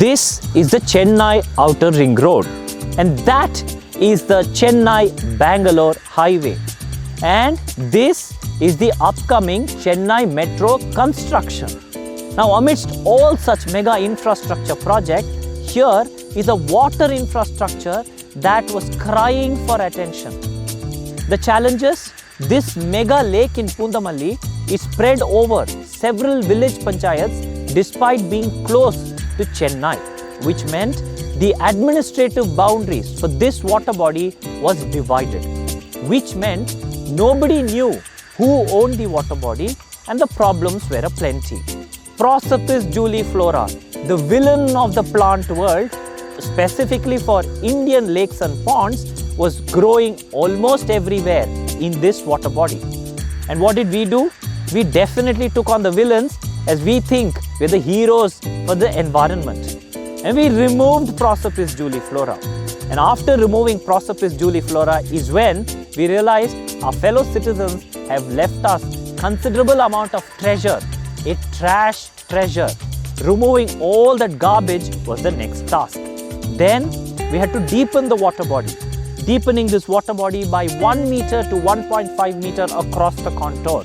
This is the Chennai Outer Ring Road, and that is the Chennai-Bangalore Highway. And this is the upcoming Chennai Metro construction. Now, amidst all such mega infrastructure project, here is a water infrastructure that was crying for attention. The challenges: this mega lake in Poonamallee is spread over several village panchayats despite being close to Chennai, which meant the administrative boundaries for this water body was divided, which meant nobody knew who owned the water body, and the problems were aplenty. Prosopis juliflora, the villain of the plant world, specifically for Indian lakes and ponds, was growing almost everywhere in this water body. And what did we do? We definitely took on the villains, as we think we're the heroes for the environment. And we removed Prosopis juliflora. And after removing Prosopis juliflora is when we realized our fellow citizens have left us considerable amount of treasure, a trash treasure. Removing all that garbage was the next task. Then we had to deepen the water body, deepening this water body by 1 meter to 1.5 meter across the contour.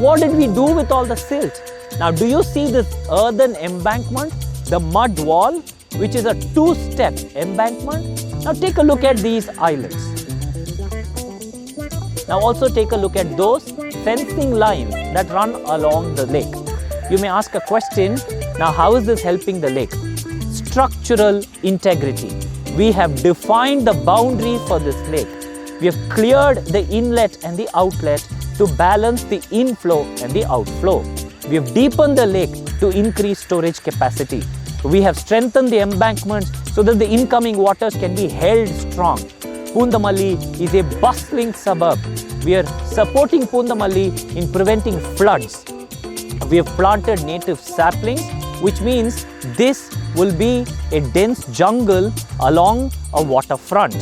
What did we do with all the silt? Now, do you see this earthen embankment, the mud wall, which is a 2-step embankment? Now take a look at these islands. Now also take a look at those fencing lines that run along the lake. You may ask a question, now how is this helping the lake? Structural integrity. We have defined the boundary for this lake. We have cleared the inlet and the outlet to balance the inflow and the outflow. We have deepened the lake to increase storage capacity. We have strengthened the embankments so that the incoming waters can be held strong. Poonamallee is a bustling suburb. We are supporting Poonamallee in preventing floods. We have planted native saplings, which means this will be a dense jungle along a waterfront.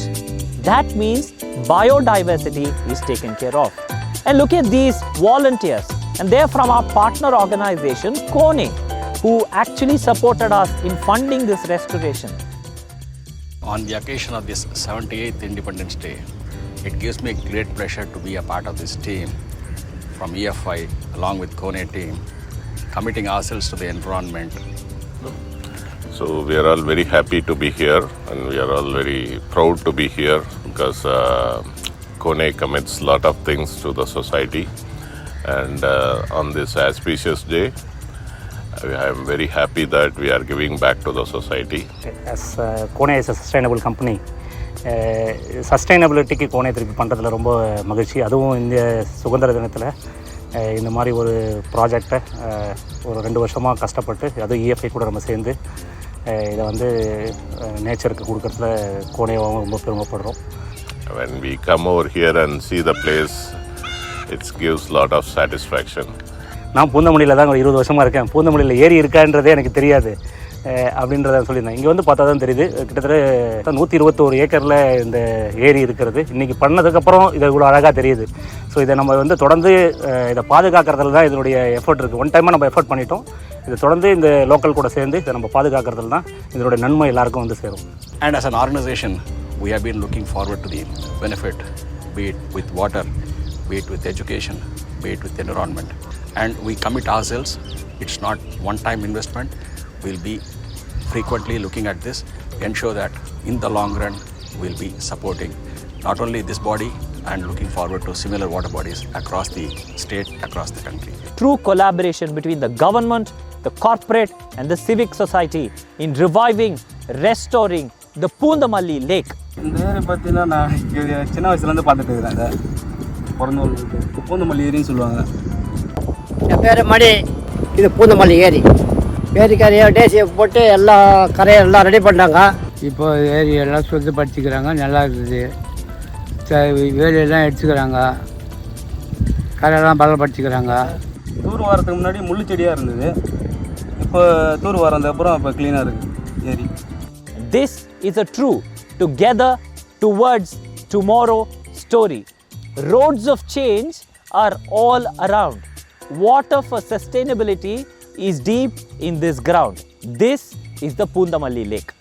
That means biodiversity is taken care of. And look at these volunteers, and they're from our partner organization, Kone, who actually supported us in funding this restoration. On the occasion of this 78th Independence Day, it gives me great pleasure to be a part of this team from E.F.I along with Kone team, committing ourselves to the environment. So we are all very happy to be here, and we are all very proud to be here because Kone commits a lot of things to the society, and on this auspicious day, I am very happy that we are giving back to the society. As Kone is a sustainable company, சஸ்டைனபிலிட்டிக்கு கோனே திருப்பி பண்ணுறதுல ரொம்ப மகிழ்ச்சி. அதுவும் இந்த சுதந்திர தினத்தில் இந்த மாதிரி ஒரு ப்ராஜெக்டை ஒரு 2 வருஷமாக கஷ்டப்பட்டு, அதுவும் EFI கூட நம்ம சேர்ந்து இதை வந்து நேச்சருக்கு கொடுக்கறதுல கோனேவாகவும் ரொம்ப பெருமைப்படுறோம். When we come over here and see the place, it gives a lot of satisfaction. நான் பூந்தமல்லியில் தான் ஒரு 20 வருஷமாக இருக்கேன். பூந்தமல்லியில் ஏரி இருக்கான்றதே எனக்கு தெரியாது அப்படின்றத சொல்லியிருந்தேன். இங்கே வந்து பார்த்தா தான் தெரியுது. கிட்டத்தட்ட 121 ஏக்கரில் இந்த ஏரி இருக்கிறது. இன்றைக்கி பண்ணதுக்கப்புறம் இதை இவ்வளோ அழகாக தெரியுது. ஸோ இதை நம்ம வந்து தொடர்ந்து இதை பாதுகாக்கிறதுல தான் இதனுடைய எஃபர்ட் இருக்குது. ஒன் டைமாக நம்ம எஃபர்ட் பண்ணிட்டோம். இதை தொடர்ந்து இந்த லோக்கல் கூட சேர்ந்து இதை நம்ம பாதுகாக்கிறதுல தான் இதனுடைய நன்மை எல்லாருக்கும் வந்து சேரும். And as an organization, we have been looking forward to the benefit, be it with water, be it with education, be it with environment. And we commit ourselves. It's not one-time investment. We'll be frequently looking at this, ensure that in the long run we'll be supporting not only this body and looking forward to similar water bodies across the state, across the country. True collaboration between the government, the corporate and the civic society in reviving, restoring the Poonamallee lake. இந்த ஏரி பார்த்தீங்கன்னா நான் சின்ன வயசுலேருந்து பார்த்துட்டு இருக்கிறேன். இதை பிறந்த பூந்தமல்லி ஏரின்னு சொல்லுவாங்க. என் பேர் மணி. இது பூந்தமல்லி ஏரி. ஏரிக்கரையை டேசியை போட்டு எல்லா கரையெல்லாம் ரெடி பண்ணாங்க. இப்போ ஏரியெல்லாம் சுத்தப்படுத்திக்கிறாங்க, நல்லா இருக்குது. வேலையெல்லாம் எடுத்துக்கிறாங்க, கரையெல்லாம் பலப்படுத்திக்கிறாங்க. தூர் வாரத்துக்கு முன்னாடி முள்ளு செடியாக இருந்தது. இப்போ தூர் வாரந்தப்புறம் இப்போ க்ளீனாக இருக்குது ஏரி. This is a true together towards tomorrow story. Roads of change are all around. Water for sustainability is deep in this ground. This is the Poonamallee Lake.